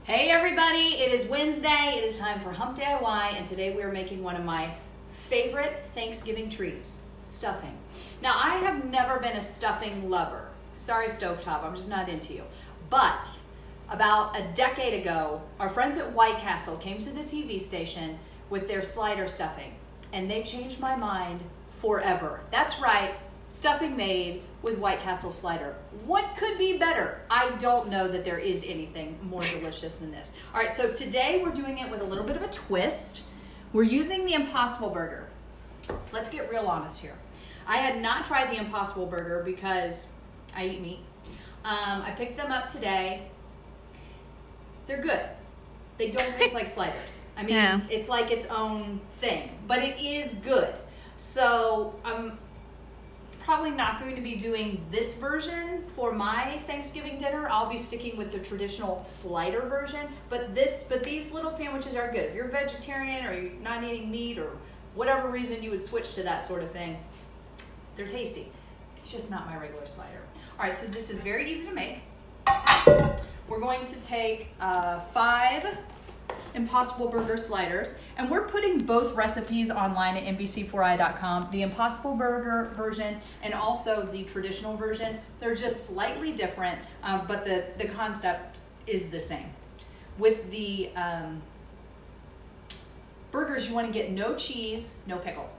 Hey everybody, it is Wednesday, it is time for Hump DIY, and today we are making one of my favorite Thanksgiving treats, stuffing. Now I have never been a stuffing lover. Sorry Stovetop, I'm just not into you. But about a decade ago, our friends at White Castle came to the TV station with their slider stuffing, and they changed my mind forever. That's right, stuffing made with White Castle slider. What could be better? I don't know that there is anything more delicious than this. All right, so today we're doing it with a little bit of a twist. We're using the Impossible Burger. Let's get real honest here. I had not tried the Impossible Burger because I eat meat. I picked them up today. They're good. They don't taste like sliders. I mean, It's like its own thing, but it is good. So I'm probably not going to be doing this version for my Thanksgiving dinner. I'll be sticking with the traditional slider version, but these little sandwiches are good. If you're vegetarian or you're not eating meat or whatever reason you would switch to that sort of thing, they're tasty. It's just not my regular slider. All right, so this is very easy to make. We're going to take 5 Impossible Burger sliders, and we're putting both recipes online at NBC4i.com. The Impossible Burger version and also the traditional version. They're just slightly different, but the concept is the same. With the burgers, you want to get no cheese, no pickle.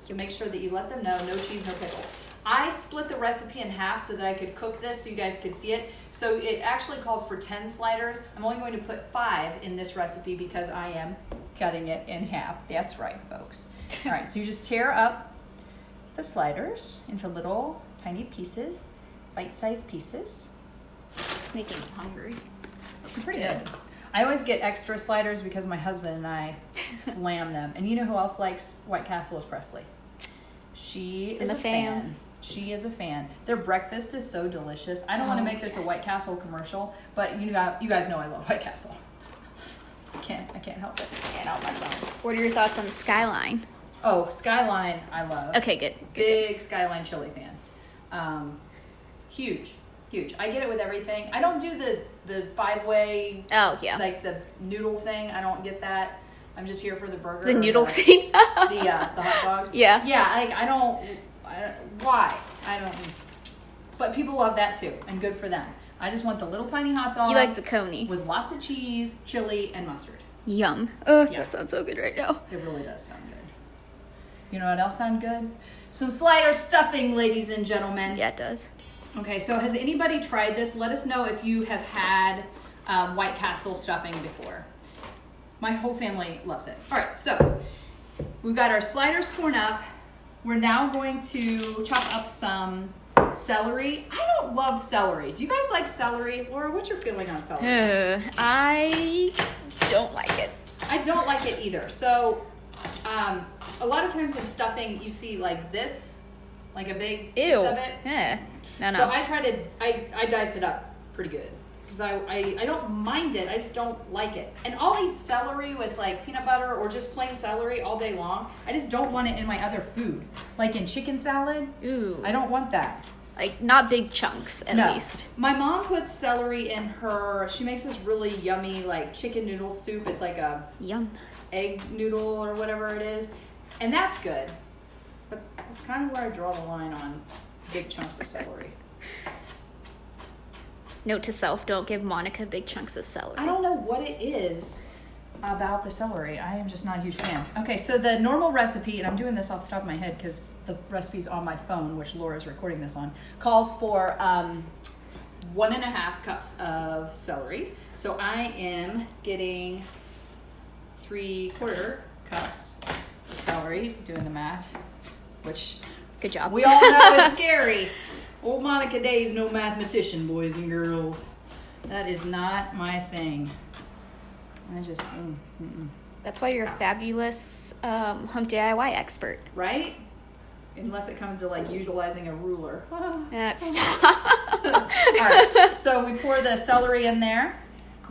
So make sure that you let them know, no cheese, no pickle. I split the recipe in half so that I could cook this so you guys could see it. So it actually calls for 10 sliders. I'm only going to put 5 in this recipe because I am cutting it in half. That's right, folks. All right, so you just tear up the sliders into little tiny pieces, bite-sized pieces. It's making me hungry. Looks pretty good. I always get extra sliders because my husband and I slam them. And you know who else likes White Castle is Presley. She is a fan. She is a fan. Their breakfast is so delicious. I don't want to make this a White Castle commercial, but you guys know I love White Castle. I can't help it. I can't help myself. What are your thoughts on Skyline? Oh, Skyline, I love. Okay, good. Big Skyline chili fan. Huge. I get it with everything. I don't do the 5-way. Oh yeah. Like the noodle thing. I don't get that. I'm just here for the burger. The noodle thing. the hot dogs. Yeah. Yeah. Like I don't. Why? I don't. But people love that too, and good for them. I just want the little tiny hot dog. You like the coney with lots of cheese, chili, and mustard. Yum. Oh, yeah. That sounds so good right now. It really does sound good. You know what else sounds good? Some slider stuffing, ladies and gentlemen. Yeah, it does. Okay, so has anybody tried this? Let us know if you have had White Castle stuffing before. My whole family loves it. All right, so we've got our sliders torn up. We're now going to chop up some celery. I don't love celery. Do you guys like celery? Laura, what's your feeling on celery? I don't like it. I don't like it either. So a lot of times in stuffing, you see like this, like a big piece of it. Yeah. No. So I dice it up pretty good. Because I don't mind it, I just don't like it. And I'll eat celery with like peanut butter or just plain celery all day long. I just don't want it in my other food. Like in chicken salad. Ooh. I don't want that. Like not big chunks at least. My mom puts celery in she makes this really yummy like chicken noodle soup. It's like a egg noodle or whatever it is. And that's good. But that's kind of where I draw the line on big chunks of celery. Note to self, don't give Monica big chunks of celery. I don't know what it is about the celery. I am just not a huge fan. Okay, so the normal recipe, and I'm doing this off the top of my head because the recipe's on my phone, which Laura's recording this on, calls for 1.5 cups of celery. So I am getting 3/4 cups of celery, doing the math, which good job. We all know is scary. Old Monica Day is no mathematician, boys and girls. That is not my thing. I just... That's why you're a fabulous Hump DIY expert. Right? Unless it comes to like utilizing a ruler. Stop. All right. So we pour the celery in there.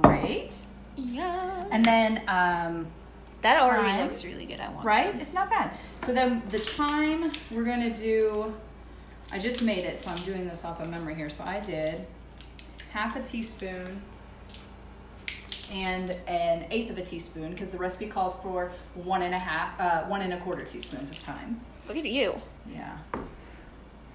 Great. Yeah. And then... that already looks really good. I want right? some. It's not bad. So then the thyme, we're going to do... I just made it, so I'm doing this off of memory here. So I did 1/2 teaspoon and 1/8 of a teaspoon, because the recipe calls for 1 1/4 teaspoons of thyme. Look at you. Yeah.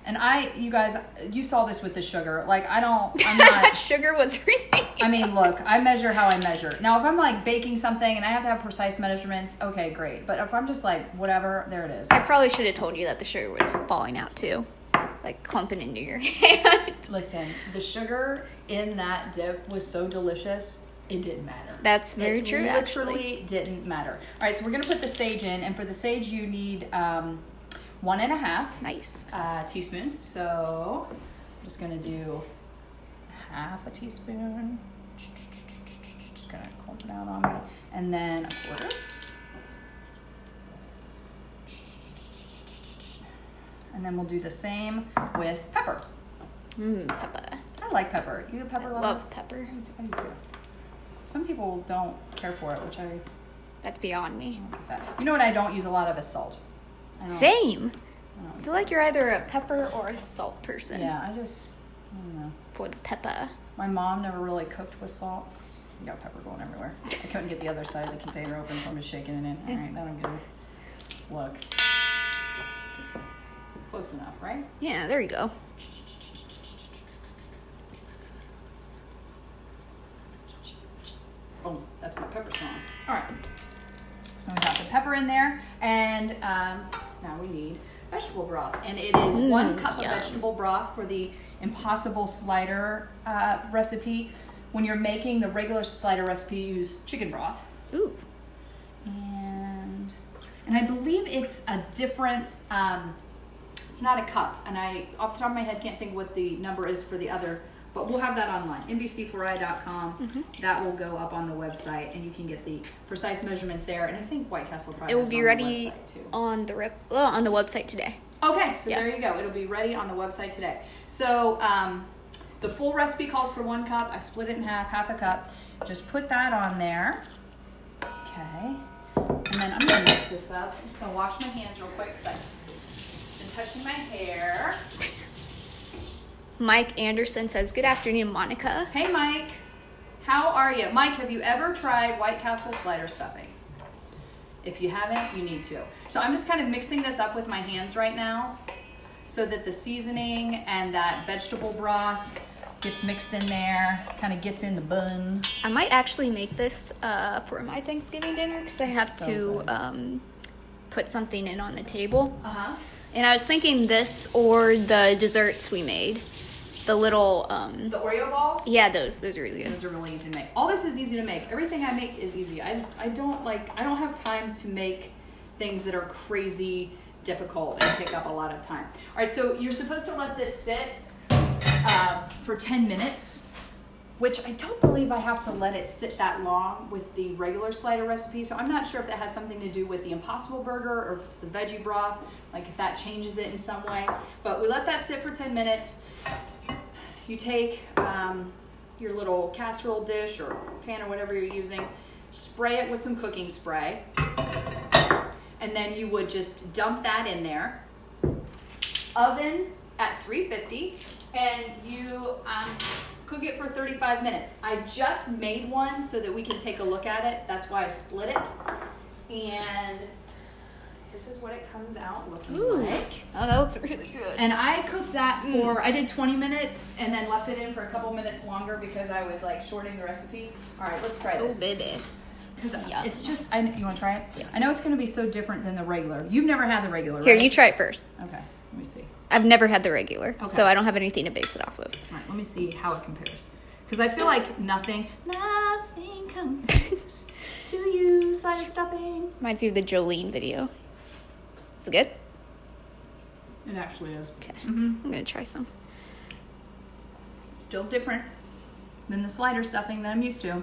And you guys, you saw this with the sugar. Like, I'm That not, sugar was really. I mean, look, I measure how I measure. Now, if I'm like baking something and I have to have precise measurements, okay, great. But if I'm just like, whatever, there it is. I probably should have told you that the sugar was falling out too. Like clumping into your hand. Listen, the sugar in that dip was so delicious, it didn't matter. That's very true, It actually. literally didn't matter. All right, so we're going to put the sage in. And for the sage, you need 1.5 Nice. teaspoons. So I'm just going to do 1/2 teaspoon. Just going to clump it out on me. And then 1/4. And then we'll do the same with pepper. Pepper. I like pepper. You a pepper lover? Love pepper. I do too. Some people don't care for it, which I That's beyond me. don't get that. You know what I don't use a lot of is salt. Same. I I feel like you're either a pepper or a salt person. Yeah, I don't know. For the pepper. My mom never really cooked with salt. 'Cause you got pepper going everywhere. I couldn't get the other side of the container open, so I'm just shaking it in. All right, that'll get it. Look. Just close enough, right? Yeah, there you go. Oh, that's my pepper song. All right. So we got the pepper in there, and now we need vegetable broth. And it is 1 cup of yum. vegetable broth for the Impossible Slider recipe. When you're making the regular slider recipe, you use chicken broth. Ooh. And I believe it's a different, it's not a cup. And I, off the top of my head, can't think what the number is for the other, but we'll have that online, nbc4i.com. That will go up on the website, and you can get the precise measurements there. And I think White Castle probably It will has be on ready the website too. on the website today. Okay, so Yeah. there you go. It'll be ready on the website today. So the full recipe calls for 1 cup. I split it in half a cup. Just put that on there. Okay. And then I'm going to mix this up. I'm just going to wash my hands real quick because I've been touching my hair. Mike Anderson says, "Good afternoon, Monica." Hey, Mike. How are you? Mike, have you ever tried White Castle slider stuffing? If you haven't, you need to. So I'm just kind of mixing this up with my hands right now so that the seasoning and that vegetable broth gets mixed in there, kind of gets in the bun. I might actually make this for my Thanksgiving dinner because I have So to good. put something in on the table. Uh-huh. And I was thinking this or the desserts we made. The little, The Oreo balls? yeah, those are really good. Those are really easy to make. All this is easy to make. Everything I make is easy. I don't have time to make things that are crazy difficult and take up a lot of time. All right, so you're supposed to let this sit for 10 minutes, which I don't believe I have to let it sit that long with the regular slider recipe. So I'm not sure if that has something to do with the Impossible Burger or if it's the veggie broth, like if that changes it in some way. But we let that sit for 10 minutes. You take your little casserole dish or pan or whatever you're using, spray it with some cooking spray, and then you would just dump that in there. Oven at 350, and you cook it for 35 minutes. I just made one so that we can take a look at it. That's why I split it. And this is what it comes out looking like. Oh, that looks really good. And I cooked that for, I did 20 minutes and then left it in for a couple minutes longer because I was like shorting the recipe. All right, let's try Oh, this. baby. Because Yum. it's just, you want to try it? Yes. I know it's going to be so different than the regular. You've never had the regular, Here, right? you try it first. Okay, let me see. I've never had the regular, Okay. so I don't have anything to base it off of. All right, let me see how it compares. Because I feel like nothing compares to you, slider stuffing. Reminds me of the Jolene video. Is it good? It actually is. Okay. Mm-hmm. I'm going to try some. Still different than the slider stuffing that I'm used to.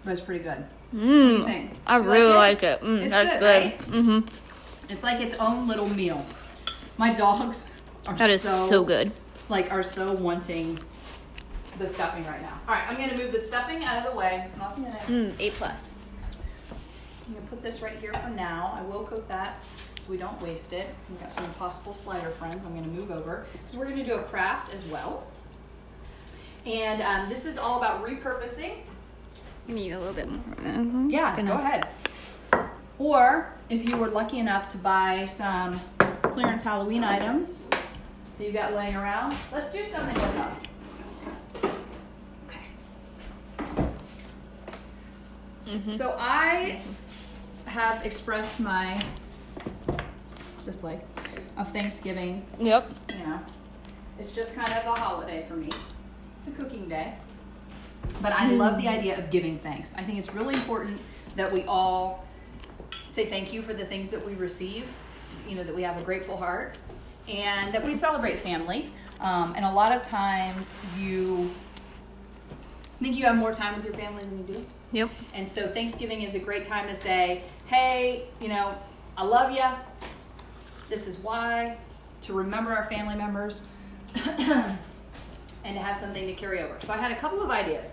But it's pretty good. What do you Mmm. think? I You really it? like it. It's That's good, good. right? Mm-hmm. It's like its own little meal. My dogs are That is so good. are so wanting the stuffing right now. All right, I'm gonna move the stuffing out of the way. I'm also gonna, A+. I'm gonna put this right here for now. I will cook that so we don't waste it. We've got some Impossible Slider friends. I'm gonna move over because we're gonna do a craft as well. And this is all about repurposing You need a little bit more. Yeah, go ahead. Or if you were lucky enough to buy some clearance Halloween items that you got laying around, let's do something with them. Okay. So I have expressed my dislike of Thanksgiving. Yep. You know, it's just kind of a holiday for me. It's a cooking day. But I love the idea of giving thanks. I think it's really important that we all say thank you for the things that we receive, you know, that we have a grateful heart, and that we celebrate family. And a lot of times you think you have more time with your family than you do. Yep. And so Thanksgiving is a great time to say, hey, you know, I love you. This is why. To remember our family members. And to have something to carry over. So I had a couple of ideas.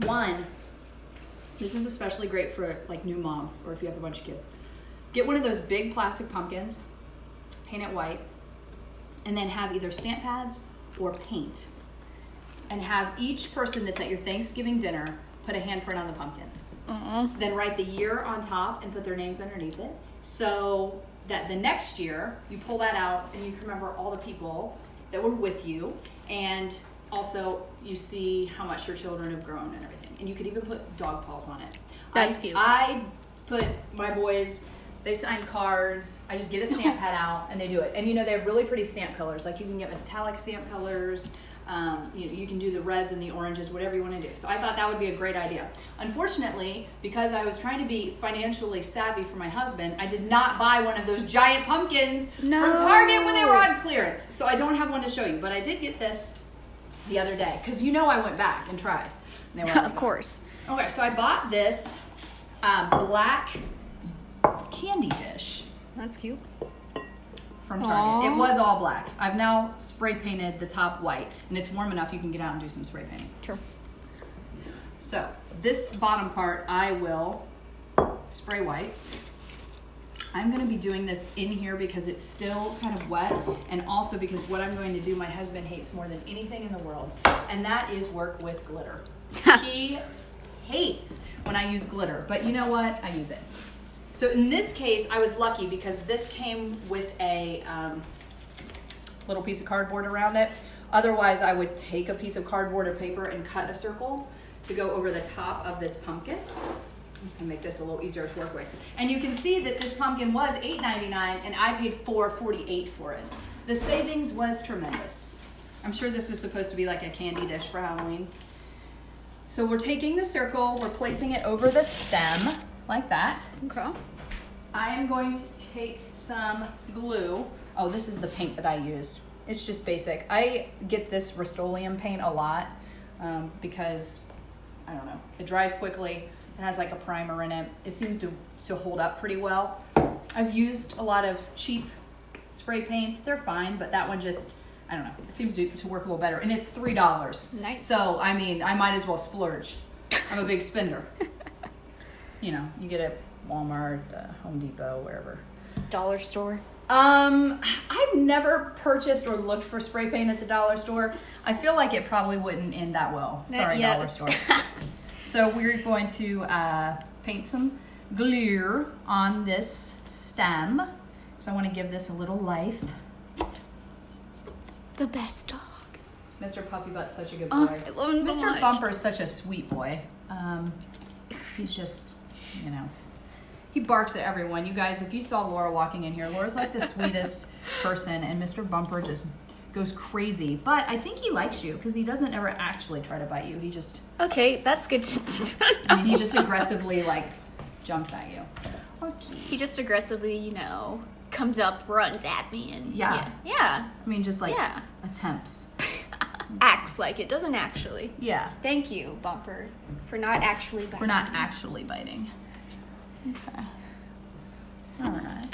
One, this is especially great for like new moms or if you have a bunch of kids. Get one of those big plastic pumpkins, paint it white, and then have either stamp pads or paint. And have each person that's at your Thanksgiving dinner put a handprint on the pumpkin. Then write the year on top and put their names underneath it. So that the next year you pull that out and you can remember all the people that were with you, and also you see how much your children have grown and everything. And you could even put dog paws on it. That's cute. I put my boys, they sign cards. I just get a stamp pad out and they do it. And you know, they have really pretty stamp colors. Like you can get metallic stamp colors. You can do the reds and the oranges, whatever you want to do. So I thought that would be a great idea. Unfortunately, because I was trying to be financially savvy for my husband, I did not buy one of those giant pumpkins from Target when they were on clearance. So I don't have one to show you, but I did get this the other day because you know I went back and tried. And they were Of course. Okay, so I bought this black candy dish. That's cute. From Target. It was all black. I've now spray painted the top white, and it's warm enough you can get out and do some spray painting. True. So this bottom part I will spray white. I'm going to be doing this in here because it's still kind of wet, and also because what I'm going to do my husband hates more than anything in the world, and that is work with glitter. He hates when I use glitter, but you know what? I use it. So in this case, I was lucky because this came with a little piece of cardboard around it. Otherwise, I would take a piece of cardboard or paper and cut a circle to go over the top of this pumpkin. I'm just gonna make this a little easier to work with. And you can see that this pumpkin was $8.99 and I paid $4.48 for it. The savings was tremendous. I'm sure this was supposed to be like a candy dish for Halloween. So we're taking the circle, we're placing it over the stem like that. Okay. I am going to take some glue. Oh, this is the paint that I used. It's just basic. I get this Rust-Oleum paint a lot because, I don't know, it dries quickly. It has like a primer in it. It seems to hold up pretty well. I've used a lot of cheap spray paints. They're fine, but that one just, I don't know, it seems to work a little better. And it's $3. Nice. So, I mean, I might as well splurge. I'm a big spender. You know, you get it at Walmart, Home Depot, wherever. Dollar store. I've never purchased or looked for spray paint at the dollar store. I feel like it probably wouldn't end that well. Sorry, dollar store. So we're going to paint some glue on this stem because I want to give this a little life. The best dog. Mr. Puffy Butt's such a good Oh, boy. I love him so Mr. much. Bumper's such a sweet boy. He's just, you know, he barks at everyone. You guys, if you saw Laura walking in here, Laura's like the sweetest person, and Mr. Bumper just goes crazy. But I think he likes you because he doesn't ever actually try to bite you. He just, Okay, that's good. I mean, he just aggressively like jumps at you. Okay. He just aggressively, you know, comes up, runs at me, and Yeah. yeah. I mean, just like Yeah. attempts. Acts like it doesn't actually. Yeah. Thank you, Bumper, for not actually biting. We're not actually biting. Okay. All right.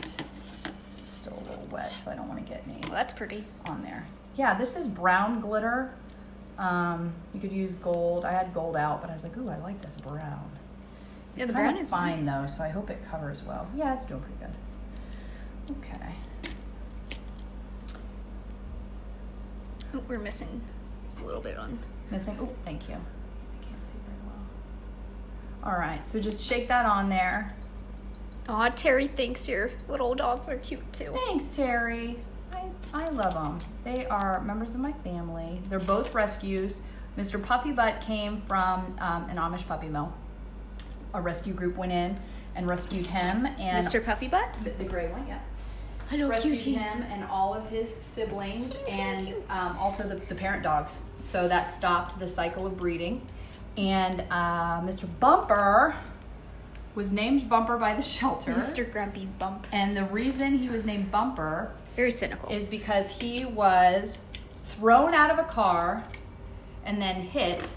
This is still a little wet, so I don't want to get any Well, that's pretty. on there. Yeah, this is brown glitter. You could use gold. I had gold out, but I was like, ooh, I like this brown. It's Yeah, the kind brown of is fine nice. though, so I hope it covers well. Yeah, it's doing pretty good. Okay. Oh, we're missing a little bit on. Missing. Oh, thank you. I can't see very well. All right, so just shake that on there. Aw, Terry thinks your little dogs are cute too. Thanks, Terry. I love them. They are members of my family. They're both rescues. Mr. Puffy Butt came from an Amish puppy mill. A rescue group went in and rescued him. And Mr. Puffy Butt? The gray one, yeah. Hello, rescued cutie. him and all of his siblings and also the parent dogs. So that stopped the cycle of breeding. And Mr. Bumper was named Bumper by the shelter. Mr. Grumpy Bump. And the reason he was named Bumper It's very cynical. is because he was thrown out of a car and then hit.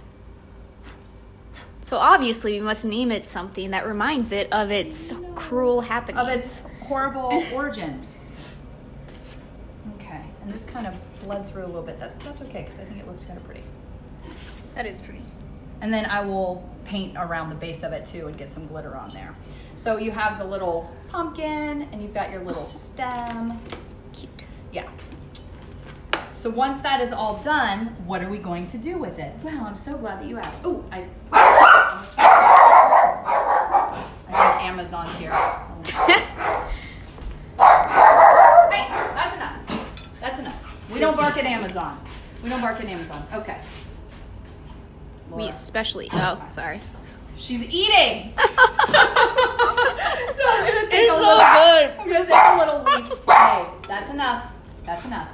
So obviously we must name it something that reminds it of its cruel happenings. Of its horrible origins. Okay, and this kind of bled through a little bit. That's okay, because I think it looks kind of pretty. That is pretty. And then I will paint around the base of it too and get some glitter on there. So you have the little pumpkin and you've got your little stem. Cute. Yeah. So once that is all done, what are we going to do with it? Well, I'm so glad that you asked. Oh, I think Amazon's here. Hey, that's enough. That's enough. We don't bark at Amazon. We don't bark at Amazon. Okay. We Laura. especially. Oh, sorry. She's eating. So I'm gonna take It's a so little, good. I'm gonna take a little leaf. Hey, that's enough. That's enough.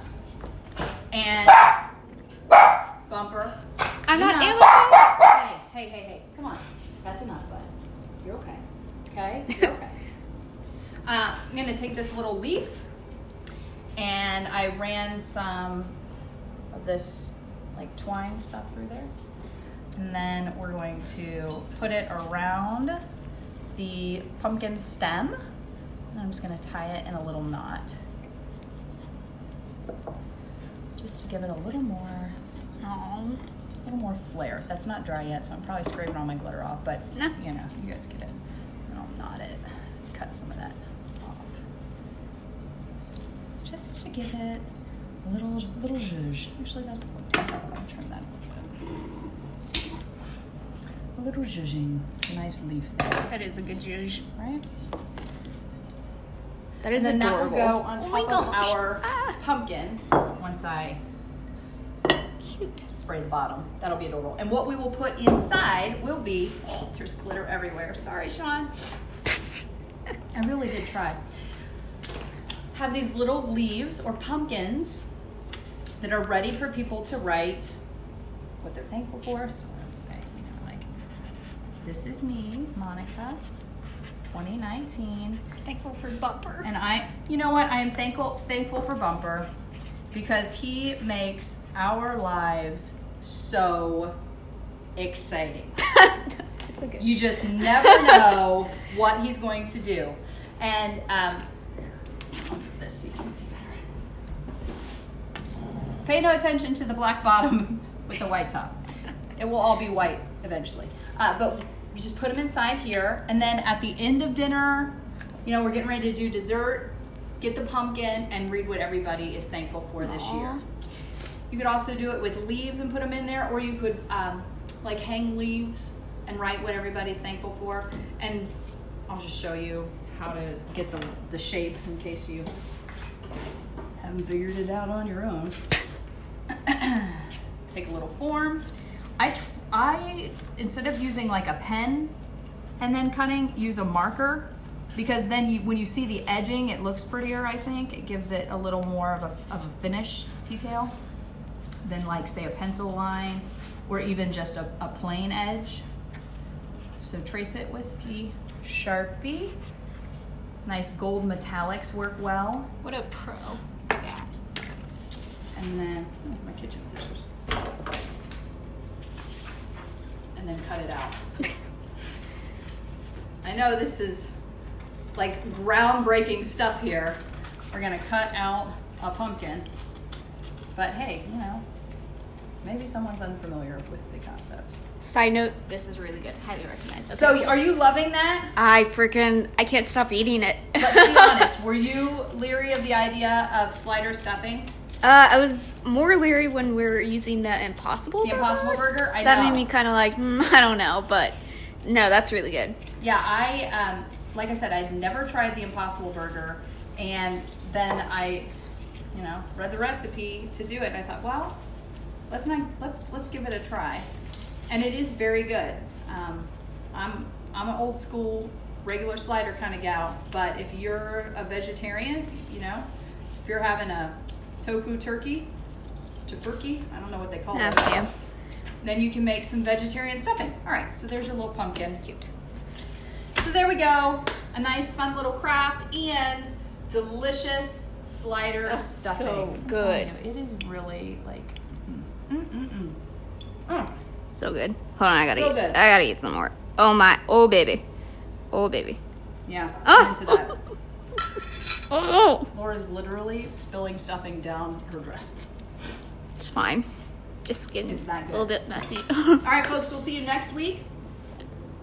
And Bumper. I'm not enough. Amazon. Hey. Come on. That's enough, bud. You're okay. Okay? You're okay. I'm gonna take this little leaf and I ran some of this like twine stuff through there. And then we're going to put it around the pumpkin stem. And I'm just gonna tie it in a little knot. Just to give it a little more flair. That's not dry yet, so I'm probably scraping all my glitter off, but No. you know, you guys get it. And I'll knot it, cut some of that off. Just to give it a little zhuzh. Actually, that doesn't look too bad. I'll trim that a little bit. A little zhuzhing. Nice leaf there, That is a good judge. right? That is and then adorable. that will go on Oh my top of gosh. our Ah. pumpkin once I Cute. spray the bottom. That'll be adorable. And what we will put inside will be, there's glitter everywhere. Sorry, Sean. I really did try. Have these little leaves or pumpkins that are ready for people to write what they're thankful for. So let's say, you know, like, this is me, Monica, 2019. Thankful for Bumper. And you know what? I am thankful for Bumper because he makes our lives so exciting. That's a good. You just never know what he's going to do. And I'll put this so you can see better. Pay no attention to the black bottom with the white top. It will all be white eventually. But you just put them inside here, and then at the end of dinner, you know, we're getting ready to do dessert. Get the pumpkin and read what everybody is thankful for this year. You could also do it with leaves and put them in there, or you could like hang leaves and write what everybody's thankful for. And I'll just show you how to get the shapes in case you haven't figured it out on your own. Take a little form. I instead of using like a pen and then cutting, use a marker. Because then when you see the edging, it looks prettier, I think. It gives it a little more of a finish detail than like, say, a pencil line or even just a plain edge. So trace it with the Sharpie. Nice gold metallics work well. What a pro. And then, my kitchen scissors. And then cut it out. I know this is like groundbreaking stuff here. We're gonna cut out a pumpkin, but hey, you know, maybe someone's unfamiliar with the concept. Side note, this is really good. Highly recommend. Okay. So are you loving that? I can't stop eating it. Let's be honest, were you leery of the idea of slider stuffing? I was more leery when we were using the Impossible The Burger. Impossible Burger? I That know. made me kind of like, I don't know, but no, that's really good. Yeah, I like I said, I'd never tried the Impossible Burger, and then I, read the recipe to do it, and I thought, well, let's give it a try, and it is very good. I'm an old school regular slider kind of gal, but if you're a vegetarian, if you're having a tofu turkey, tofurkey, I don't know what they call it. Yeah. Then you can make some vegetarian stuffing. All right, so there's your little pumpkin. Cute. So there we go. A nice, fun little craft and delicious slider of stuffing. So good. It is really like, So good. Hold on, I gotta So eat. good. I gotta eat some more. Oh my, oh baby. Oh baby. Yeah, Oh. I'm into that. Oh, Laura's literally spilling stuffing down her dress. it's fine. Just getting It's that a good. little bit messy. All right, folks, we'll see you next week.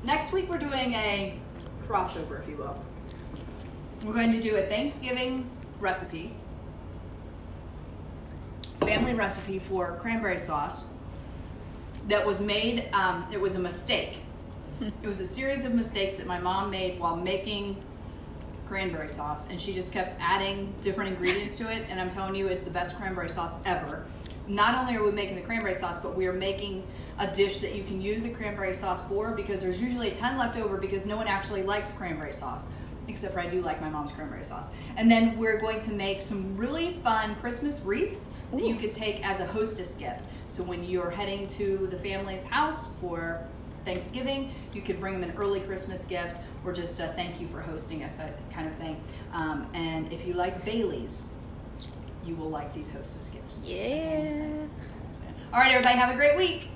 Next week, we're doing a crossover, if you will. We're going to do a Thanksgiving recipe, family recipe for cranberry sauce that was made, it was a mistake. It was a series of mistakes that my mom made while making cranberry sauce, and she just kept adding different ingredients to it, and I'm telling you, it's the best cranberry sauce ever. Not only are we making the cranberry sauce, but we are making a dish that you can use the cranberry sauce for, because there's usually a ton left over because no one actually likes cranberry sauce, except for I do like my mom's cranberry sauce. And then we're going to make some really fun Christmas wreaths that you could take as a hostess gift. So when you're heading to the family's house for Thanksgiving, you could bring them an early Christmas gift or just a thank you for hosting us kind of thing. And if you like Bailey's, you will like these hostess gifts. Yeah. That's all I'm saying. All right, everybody, have a great week.